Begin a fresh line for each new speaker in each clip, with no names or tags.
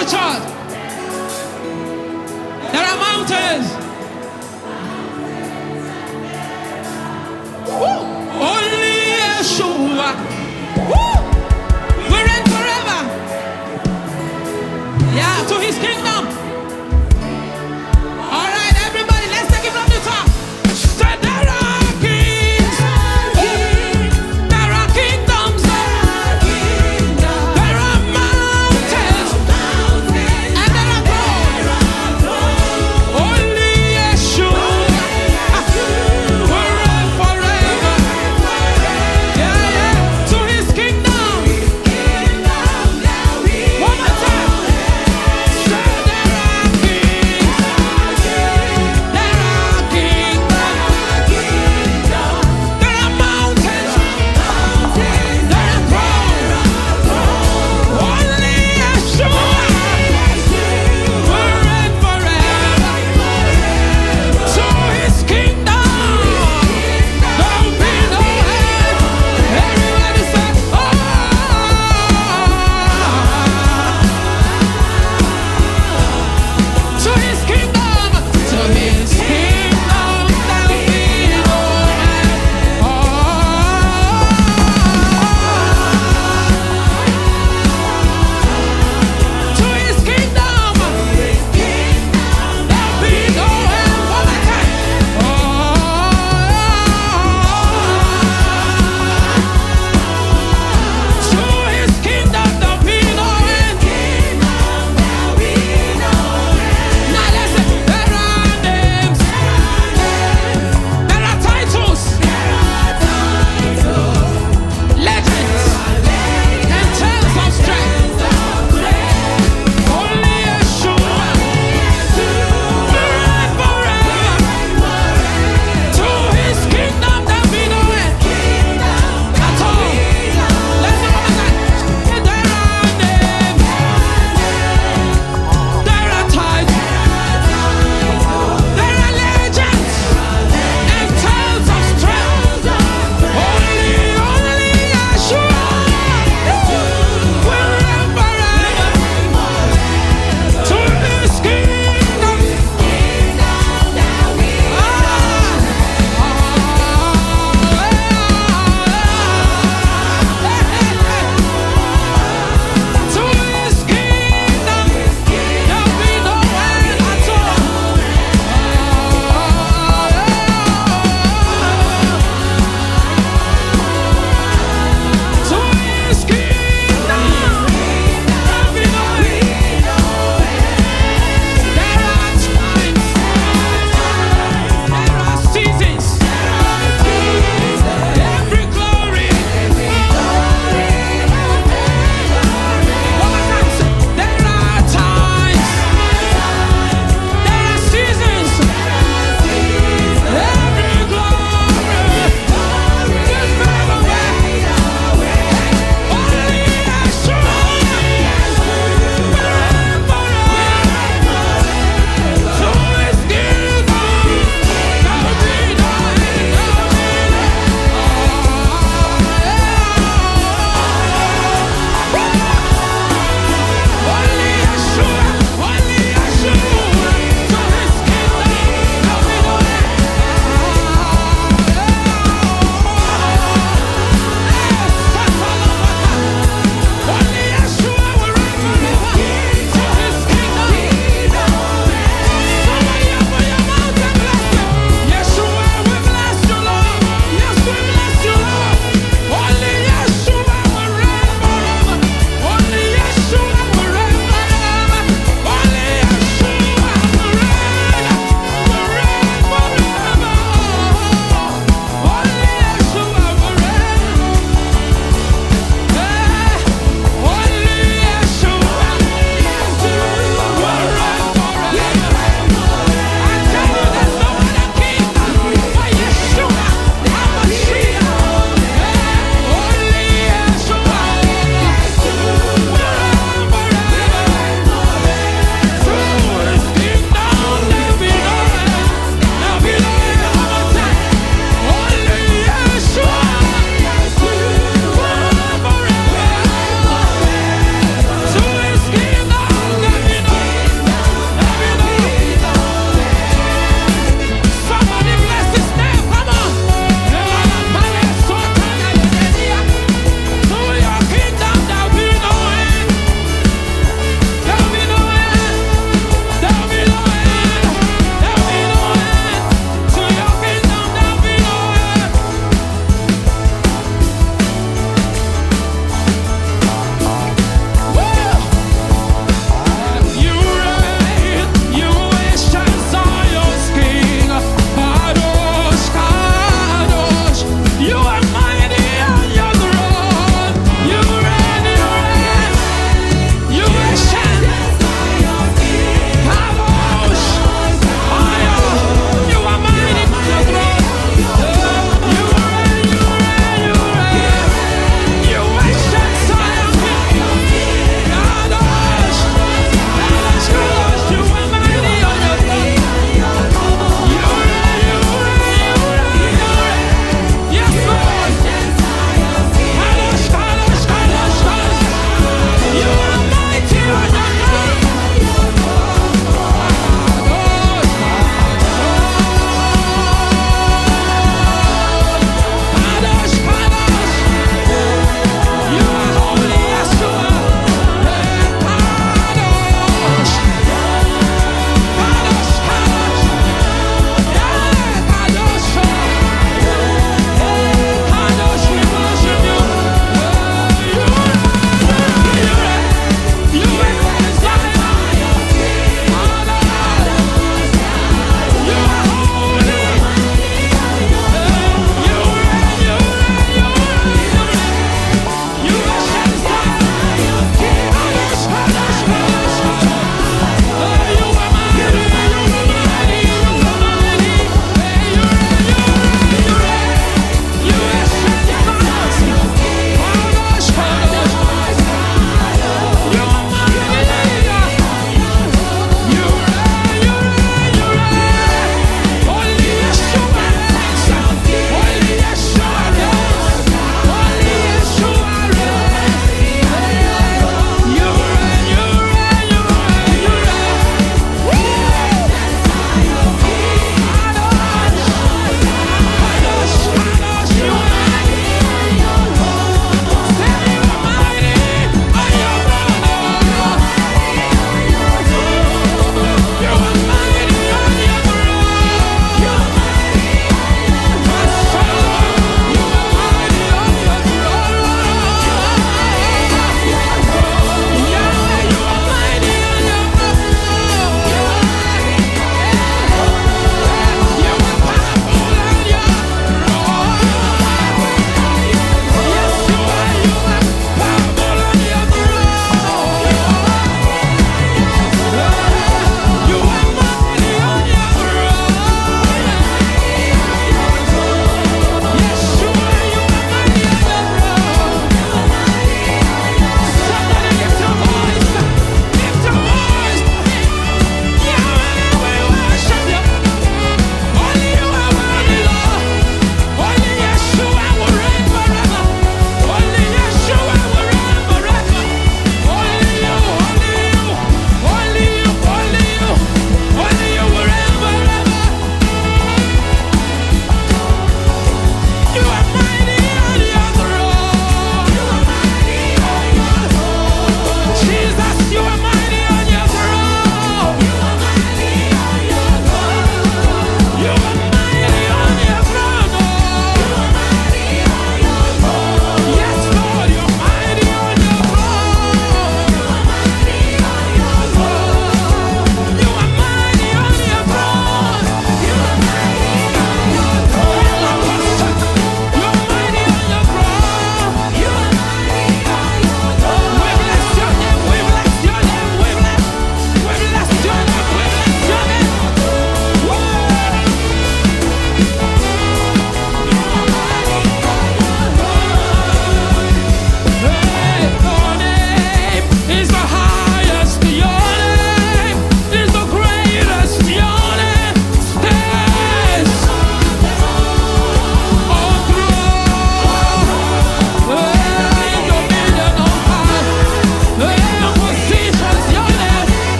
the church. There are mountains. Woo. Only Yeshua. Woo. We reign forever. Yeah, to his kingdom. All right, everybody, let's take it from the top. Say there are kings. There are kingdoms. There are mountains.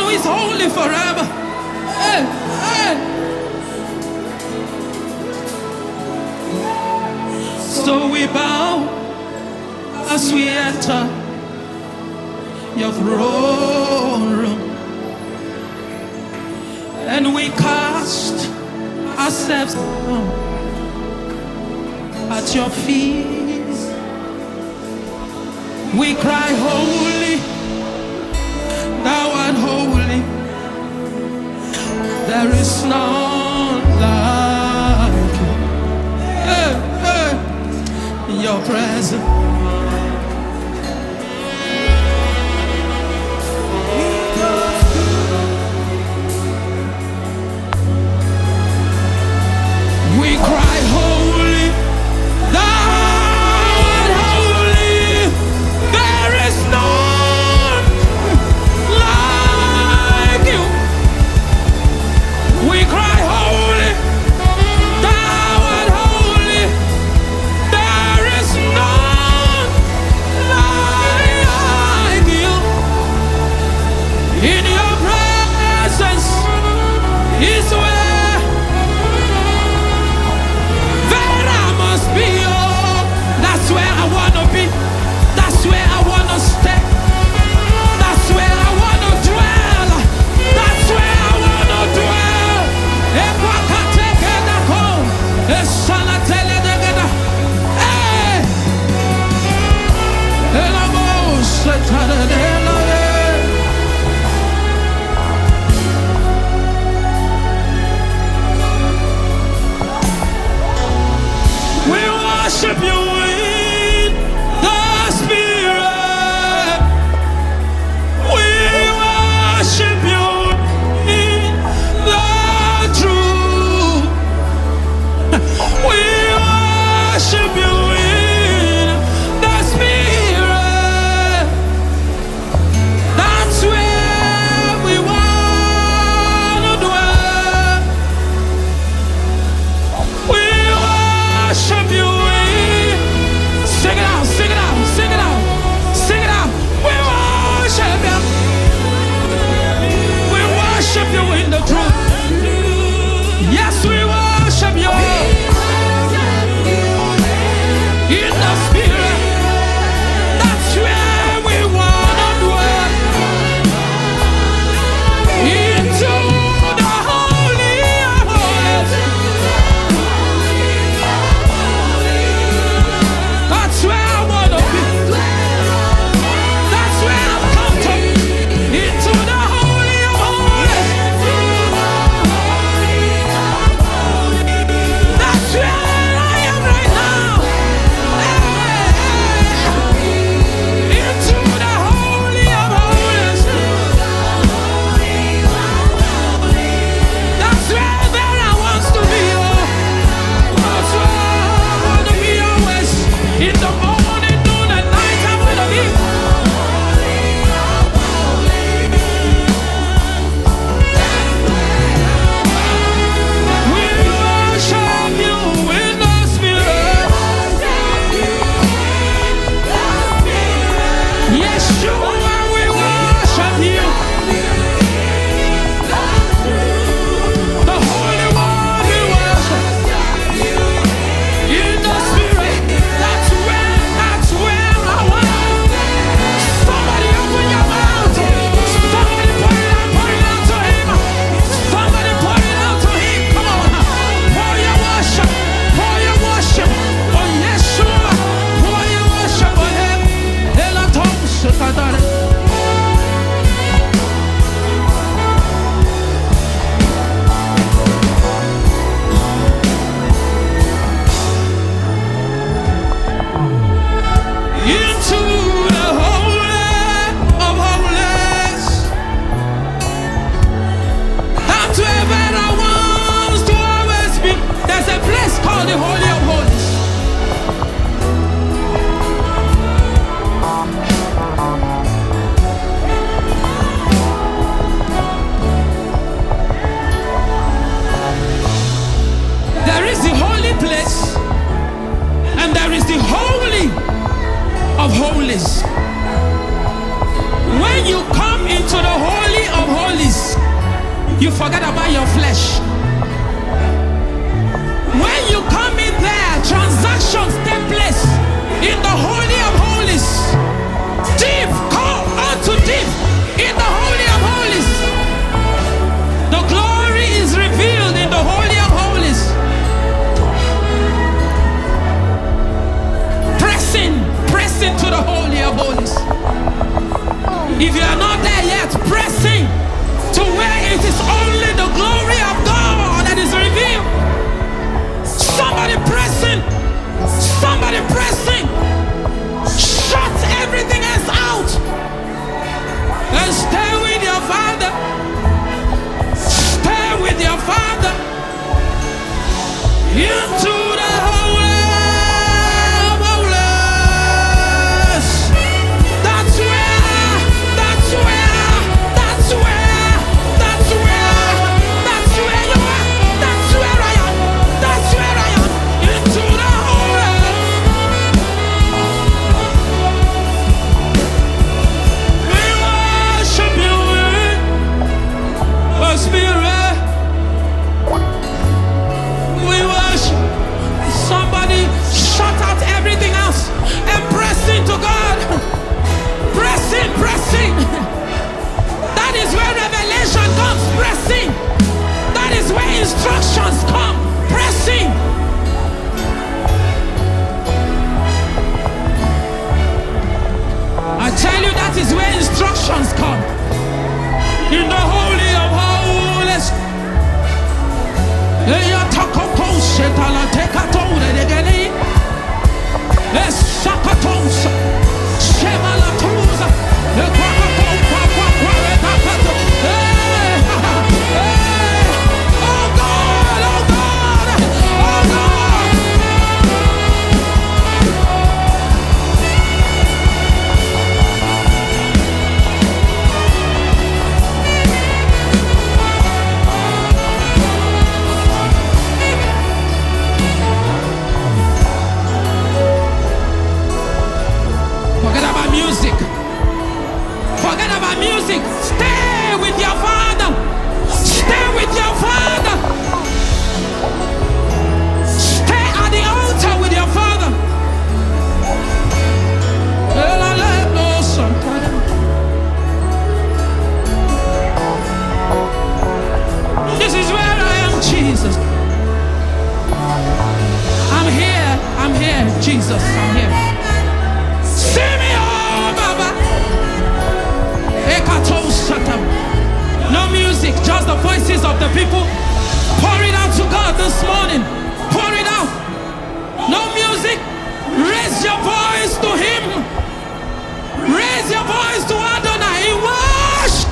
who is holy forever. Hey, hey. So we bow as we enter your throne room, and we cast ourselves down at your feet. We cry, holy, thou art holy. There is none like you. Hey, hey. In your presence. We cry, holy, thou art holy. There is none like you. We cry, holy, thou art holy. There is none like you. In your presence is where Vera must be. Oh, that's where I wanna be. That's where I wanna stay. That's where I wanna dwell. That's where I wanna dwell. Ekwakatekenako, esanateledegeda. Hey! Elamosetadedelaye. You forget about your flesh. When you come in there, transactions take place in the Holy of Holies. Deep, call unto deep in the Holy of Holies. The glory is revealed in the Holy of Holies. Press into the Holy of Holies. If you are not there yet, pressing to where it is only the glory of God that is revealed. Somebody pressing. Somebody pressing. Shut everything else out. And stay with your Father. Stay with your Father. Into the Holy of Holies. That's where you are. That's where I am. That's where I am. Into the Holy. We worship you in the Spirit. We worship. Somebody shut out everything else and press into God. Press in, press in. That is where revelation comes. Press in. That is where instructions come. Press in. I tell you, that is where instructions come. In the Holy of Holies. music. Stay with your Father. Stay with your Father. Stay at the altar with your Father. This is where I am, Jesus. I'm here, Jesus, I'm here. See me, oh, Baba. No music, just the voices of the people. Pour it out to God this morning. Pour it out. No music. Raise your voice to Him. Raise your voice to Adonai. He worship.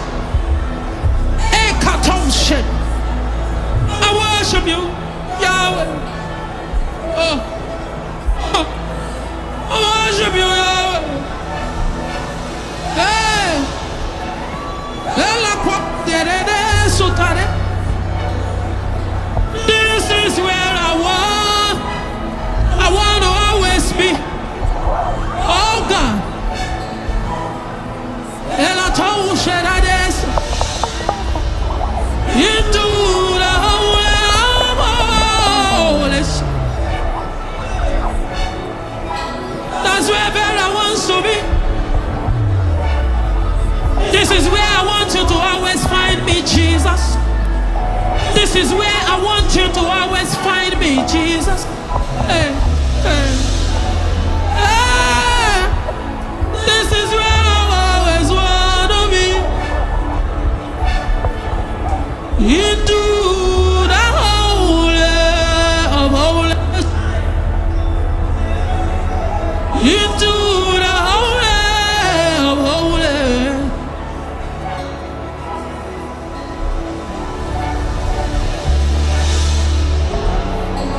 I worship you, Yahweh. I worship you, Yahweh. This is where I want to always be. Oh God. Into the Holy of Holies. That's where Vera wants to be. This is where I want you to always find me, Jesus. This is where I want you to always find me, Jesus. Hey, hey. This is where I always want to be. Into the Holy of Holies. Into the Holy of Holies.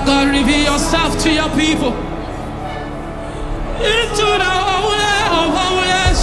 God, reveal yourself to your people. Into the Holy of Holies.